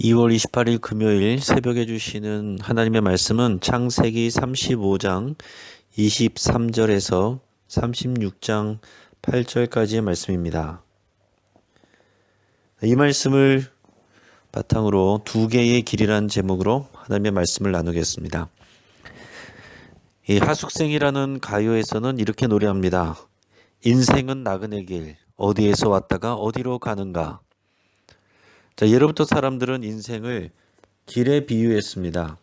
2월 28일 금요일 새벽에 주시는 하나님의 말씀은 창세기 35장 23절에서 36장 8절까지의 말씀입니다. 이 말씀을 바탕으로 두 개의 길이라는 제목으로 하나님의 말씀을 나누겠습니다. 이 하숙생이라는 가요에서는 이렇게 노래합니다. 인생은 나그네 길, 어디에서 왔다가 어디로 가는가. 자, 예로부터 사람들은 인생을 길에 비유했습니다.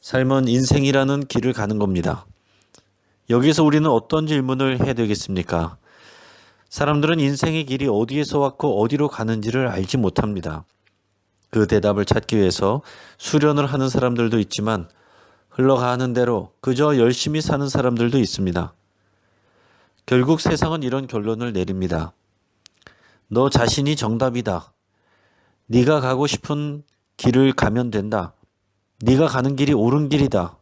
삶은 인생이라는 길을 가는 겁니다. 여기서 우리는 어떤 질문을 해야 되겠습니까? 사람들은 인생의 길이 어디에서 왔고 어디로 가는지를 알지 못합니다. 그 대답을 찾기 위해서 수련을 하는 사람들도 있지만 흘러가는 대로 그저 열심히 사는 사람들도 있습니다. 결국 세상은 이런 결론을 내립니다. 너 자신이 정답이다. 네가 가고 싶은 길을 가면 된다. 네가 가는 길이 옳은 길이다.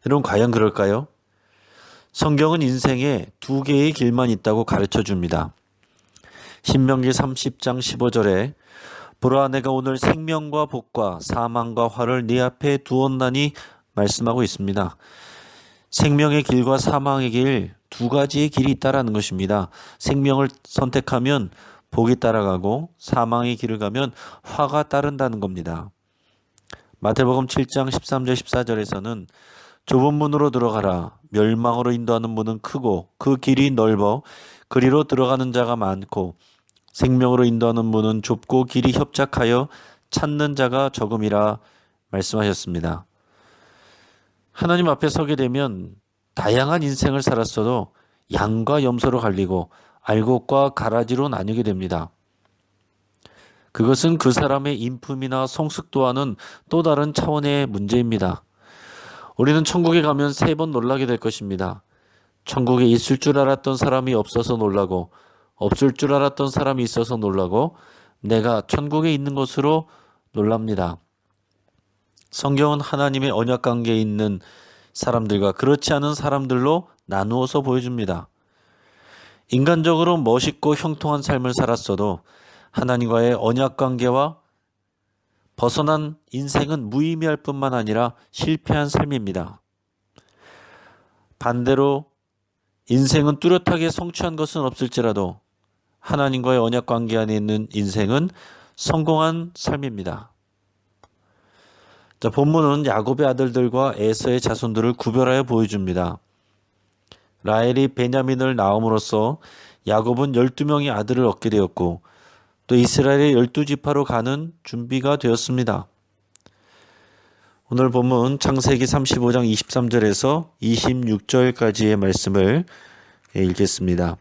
여러분, 과연 그럴까요? 성경은 인생에 두 개의 길만 있다고 가르쳐 줍니다. 신명기 30장 15절에 보라, 내가 오늘 생명과 복과 사망과 화를 네 앞에 두었나니 말씀하고 있습니다. 생명의 길과 사망의 길, 두 가지의 길이 있다라는 것입니다. 생명을 선택하면 복이 따라가고 사망의 길을 가면 화가 따른다는 겁니다. 마태복음 7장 13절 14절에서는 좁은 문으로 들어가라. 멸망으로 인도하는 문은 크고 그 길이 넓어 그리로 들어가는 자가 많고 생명으로 인도하는 문은 좁고 길이 협착하여 찾는 자가 적음이라 말씀하셨습니다. 하나님 앞에 서게 되면 다양한 인생을 살았어도 양과 염소로 갈리고 알곡과 가라지로 나뉘게 됩니다. 그것은 그 사람의 인품이나 성숙도와는 또 다른 차원의 문제입니다. 우리는 천국에 가면 3번 놀라게 될 것입니다. 천국에 있을 줄 알았던 사람이 없어서 놀라고, 없을 줄 알았던 사람이 있어서 놀라고, 내가 천국에 있는 것으로 놀랍니다. 성경은 하나님의 언약 관계에 있는 사람들과 그렇지 않은 사람들로 나누어서 보여줍니다. 인간적으로 멋있고 형통한 삶을 살았어도 하나님과의 언약 관계와 벗어난 인생은 무의미할 뿐만 아니라 실패한 삶입니다. 반대로 인생은 뚜렷하게 성취한 것은 없을지라도 하나님과의 언약 관계 안에 있는 인생은 성공한 삶입니다. 자, 본문은 야곱의 아들들과 에서의 자손들을 구별하여 보여줍니다. 라헬이 베냐민을 낳음으로써 야곱은 12명의 아들을 얻게 되었고 또 이스라엘의 12지파로 가는 준비가 되었습니다. 오늘 본문 창세기 35장 23절에서 26절까지의 말씀을 읽겠습니다.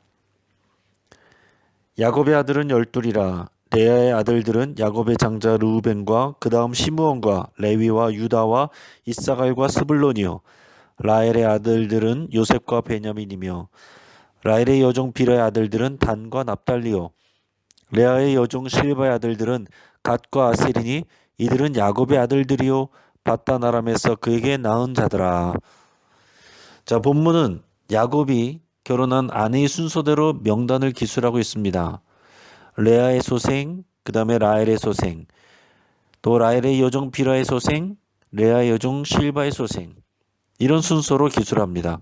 야곱의 아들은 12이라. 레아의 아들들은 야곱의 장자 르우벤과 그 다음 시므온과 레위와 유다와 이사갈과 스불론이요. 라헬의 아들들은 요셉과 베냐민이며 라헬의 여종 빌하의 아들들은 단과 납달리요. 레아의 여종 실바의 아들들은 갓과 아셀이니 이들은 야곱의 아들들이요 바단 아람에서 그에게 낳은 자더라. 자, 본문은 야곱이 결혼한 아내의 순서대로 명단을 기술하고 있습니다. 레아의 소생, 그 다음에 라헬의 소생, 또 라헬의 여종 빌하의 소생, 레아의 여종 실바의 소생, 이런 순서로 기술합니다.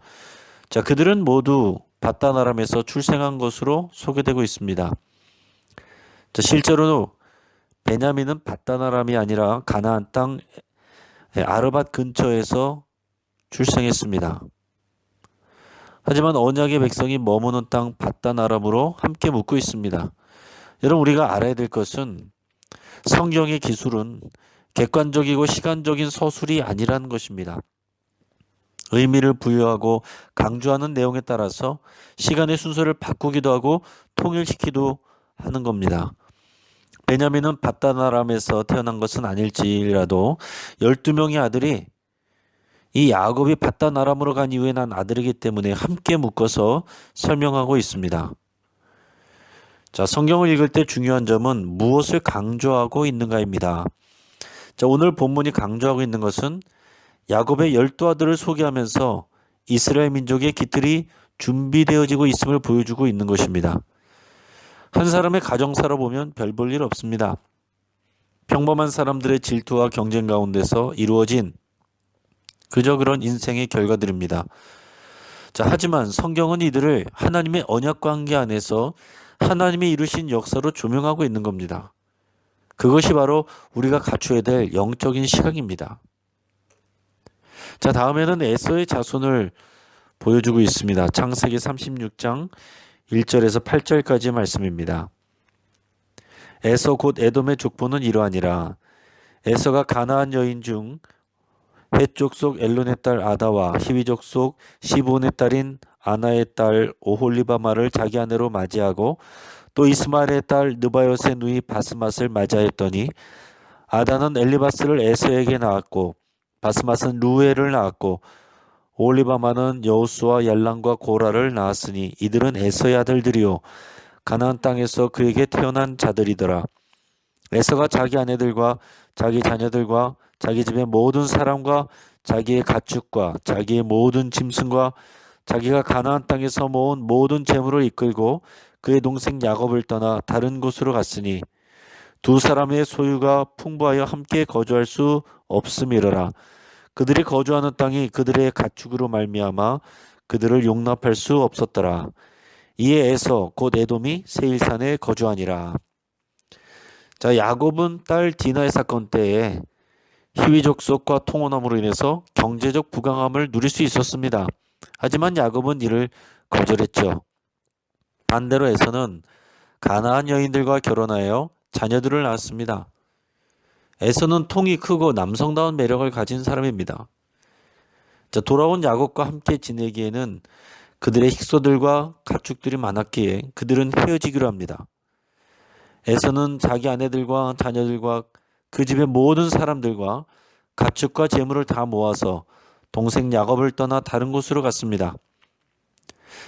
자, 그들은 모두 바단 아람에서 출생한 것으로 소개되고 있습니다. 자, 실제로는 베냐민은 바단 아람이 아니라 가나안 땅 아르밧 근처에서 출생했습니다. 하지만 언약의 백성이 머무는 땅 바단 아람으로 함께 묵고 있습니다. 여러분, 우리가 알아야 될 것은 성경의 기술은 객관적이고 시간적인 서술이 아니라는 것입니다. 의미를 부여하고 강조하는 내용에 따라서 시간의 순서를 바꾸기도 하고 통일시키기도 하는 겁니다. 베냐민은 바단 아람에서 태어난 것은 아닐지라도 12명의 아들이 이 야곱이 바단 아람으로 간 이후에 난 아들이기 때문에 함께 묶어서 설명하고 있습니다. 자, 성경을 읽을 때 중요한 점은 무엇을 강조하고 있는가입니다. 자, 오늘 본문이 강조하고 있는 것은 야곱의 12아들을 소개하면서 이스라엘 민족의 깃들이 준비되어지고 있음을 보여주고 있는 것입니다. 한 사람의 가정사로 보면 별 볼 일 없습니다. 평범한 사람들의 질투와 경쟁 가운데서 이루어진 그저 그런 인생의 결과들입니다. 자, 하지만 성경은 이들을 하나님의 언약 관계 안에서 하나님이 이루신 역사로 조명하고 있는 겁니다. 그것이 바로 우리가 갖춰야 될 영적인 시각입니다. 자, 다음에는 에서의 자손을 보여주고 있습니다. 창세기 36장 1절에서 8절까지의 말씀입니다. 에서 곧 에돔의 족보는 이러하니라. 에서가 가나안 여인 중 헷 족 엘론의 딸 아다와 히위족 속 시브온의 딸인 아나의 딸 오홀리바마를 자기 아내로 맞이하고 또 이스마엘의 딸 느바요스의 누이 바스맛을 맞이하였더니 아다는 엘리바스를 에서에게 낳았고 바스맛은 루엘을 낳았고 오홀리바마는 여우스와 얄람과 고라를 낳았으니 이들은 에서의 아들들이요 가나안 땅에서 그에게 태어난 자들이더라. 에서가 자기 아내들과 자기 자녀들과 자기 집의 모든 사람과 자기의 가축과 자기의 모든 짐승과 자기가 가나안 땅에서 모은 모든 재물을 이끌고 그의 동생 야곱을 떠나 다른 곳으로 갔으니 두 사람의 소유가 풍부하여 함께 거주할 수 없음이러라. 그들이 거주하는 땅이 그들의 가축으로 말미암아 그들을 용납할 수 없었더라. 이에 에서 곧 에돔이 세일산에 거주하니라. 자, 야곱은 딸 디나의 사건 때에 히위족 속과 통혼함으로 인해서 경제적 부강함을 누릴 수 있었습니다. 하지만 야곱은 이를 거절했죠. 반대로 에서는 가나안 여인들과 결혼하여 자녀들을 낳았습니다. 에서는 통이 크고 남성다운 매력을 가진 사람입니다. 자, 돌아온 야곱과 함께 지내기에는 그들의 식소들과 가축들이 많았기에 그들은 헤어지기로 합니다. 에서는 자기 아내들과 자녀들과 그 집의 모든 사람들과 가축과 재물을 다 모아서 동생 야곱을 떠나 다른 곳으로 갔습니다.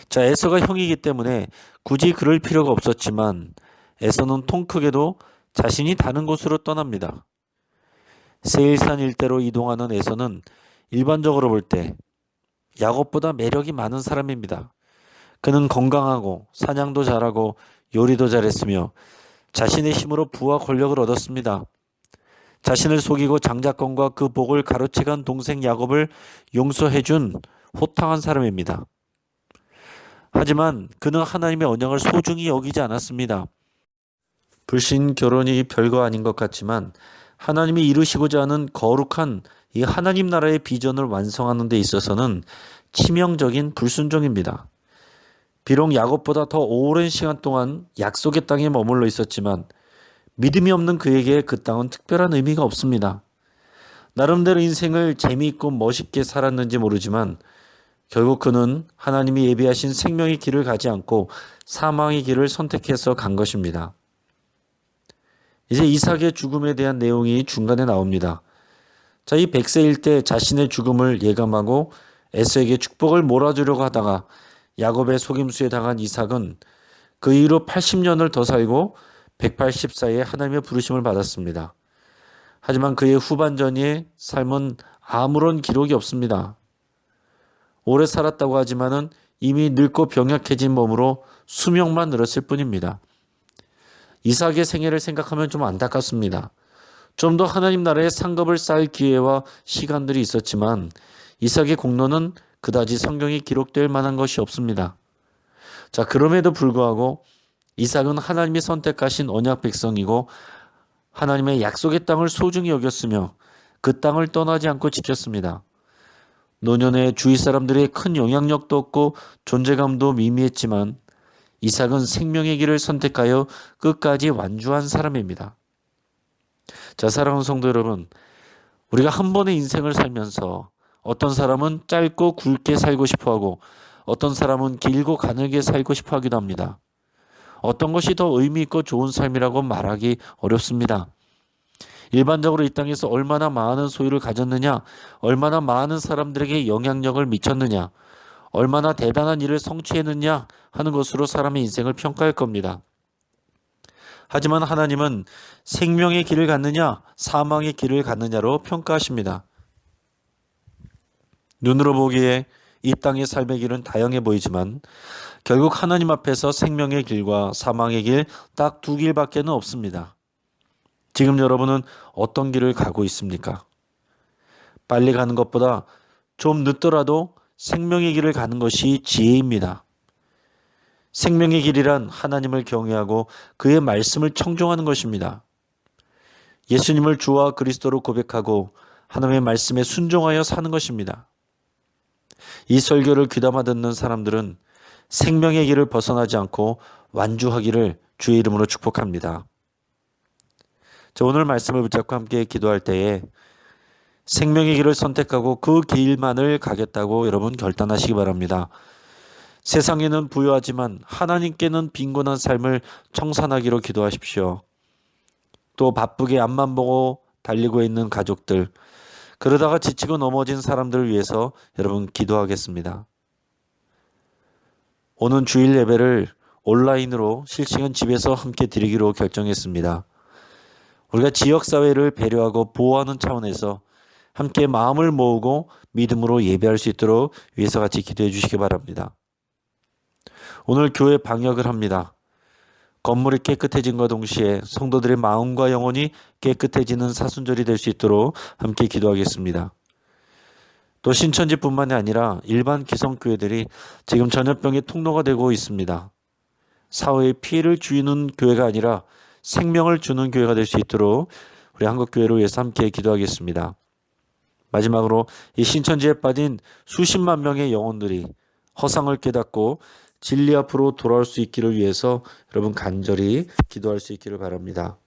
자, 에서가 형이기 때문에 굳이 그럴 필요가 없었지만 에서는 통 크게도 자신이 다른 곳으로 떠납니다. 세일산 일대로 이동하는 에서는 일반적으로 볼 때 야곱보다 매력이 많은 사람입니다. 그는 건강하고 사냥도 잘하고 요리도 잘했으며 자신의 힘으로 부와 권력을 얻었습니다. 자신을 속이고 장자권과 그 복을 가로채간 동생 야곱을 용서해준 호탕한 사람입니다. 하지만 그는 하나님의 언약을 소중히 여기지 않았습니다. 불신 결혼이 별거 아닌 것 같지만 하나님이 이루시고자 하는 거룩한 이 하나님 나라의 비전을 완성하는 데 있어서는 치명적인 불순종입니다. 비록 야곱보다 더 오랜 시간 동안 약속의 땅에 머물러 있었지만 믿음이 없는 그에게 그 땅은 특별한 의미가 없습니다. 나름대로 인생을 재미있고 멋있게 살았는지 모르지만 결국 그는 하나님이 예비하신 생명의 길을 가지 않고 사망의 길을 선택해서 간 것입니다. 이제 이삭의 죽음에 대한 내용이 중간에 나옵니다. 자, 이 100세일 때 자신의 죽음을 예감하고 에서에게 축복을 몰아주려고 하다가 야곱의 속임수에 당한 이삭은 그 이후로 80년을 더 살고 184에 하나님의 부르심을 받았습니다. 하지만 그의 후반전의 삶은 아무런 기록이 없습니다. 오래 살았다고 하지만은 이미 늙고 병약해진 몸으로 수명만 늘었을 뿐입니다. 이삭의 생애를 생각하면 좀 안타깝습니다. 좀 더 하나님 나라의 상급을 쌓을 기회와 시간들이 있었지만 이삭의 공로는 그다지 성경에 기록될 만한 것이 없습니다. 자, 그럼에도 불구하고 이삭은 하나님이 선택하신 언약 백성이고 하나님의 약속의 땅을 소중히 여겼으며 그 땅을 떠나지 않고 지켰습니다. 노년에 주위 사람들의 큰 영향력도 없고 존재감도 미미했지만 이삭은 생명의 길을 선택하여 끝까지 완주한 사람입니다. 자, 사랑하는 성도 여러분, 우리가 한 번의 인생을 살면서 어떤 사람은 짧고 굵게 살고 싶어하고 어떤 사람은 길고 가늘게 살고 싶어 하기도 합니다. 어떤 것이 더 의미 있고 좋은 삶이라고 말하기 어렵습니다. 일반적으로 이 땅에서 얼마나 많은 소유를 가졌느냐, 얼마나 많은 사람들에게 영향력을 미쳤느냐, 얼마나 대단한 일을 성취했느냐 하는 것으로 사람의 인생을 평가할 겁니다. 하지만 하나님은 생명의 길을 갔느냐, 사망의 길을 갔느냐로 평가하십니다. 눈으로 보기에 이 땅의 삶의 길은 다양해 보이지만 결국 하나님 앞에서 생명의 길과 사망의 길 딱 두 길밖에는 없습니다. 지금 여러분은 어떤 길을 가고 있습니까? 빨리 가는 것보다 좀 늦더라도 생명의 길을 가는 것이 지혜입니다. 생명의 길이란 하나님을 경외하고 그의 말씀을 청종하는 것입니다. 예수님을 주와 그리스도로 고백하고 하나님의 말씀에 순종하여 사는 것입니다. 이 설교를 귀담아 듣는 사람들은 생명의 길을 벗어나지 않고 완주하기를 주의 이름으로 축복합니다. 오늘 말씀을 붙잡고 함께 기도할 때에 생명의 길을 선택하고 그 길만을 가겠다고 여러분 결단하시기 바랍니다. 세상에는 부유하지만 하나님께는 빈곤한 삶을 청산하기로 기도하십시오. 또 바쁘게 앞만 보고 달리고 있는 가족들, 그러다가 지치고 넘어진 사람들을 위해서 여러분 기도하겠습니다. 오는 주일 예배를 온라인으로 실시간 집에서 함께 드리기로 결정했습니다. 우리가 지역사회를 배려하고 보호하는 차원에서 함께 마음을 모으고 믿음으로 예배할 수 있도록 위해서 같이 기도해 주시기 바랍니다. 오늘 교회 방역을 합니다. 건물이 깨끗해진과 동시에 성도들의 마음과 영혼이 깨끗해지는 사순절이 될 수 있도록 함께 기도하겠습니다. 또 신천지뿐만이 아니라 일반 기성교회들이 지금 전염병의 통로가 되고 있습니다. 사회에 피해를 주는 교회가 아니라 생명을 주는 교회가 될 수 있도록 우리 한국교회를 위해서 함께 기도하겠습니다. 마지막으로 이 신천지에 빠진 수십만 명의 영혼들이 허상을 깨닫고 진리 앞으로 돌아올 수 있기를 위해서 여러분 간절히 기도할 수 있기를 바랍니다.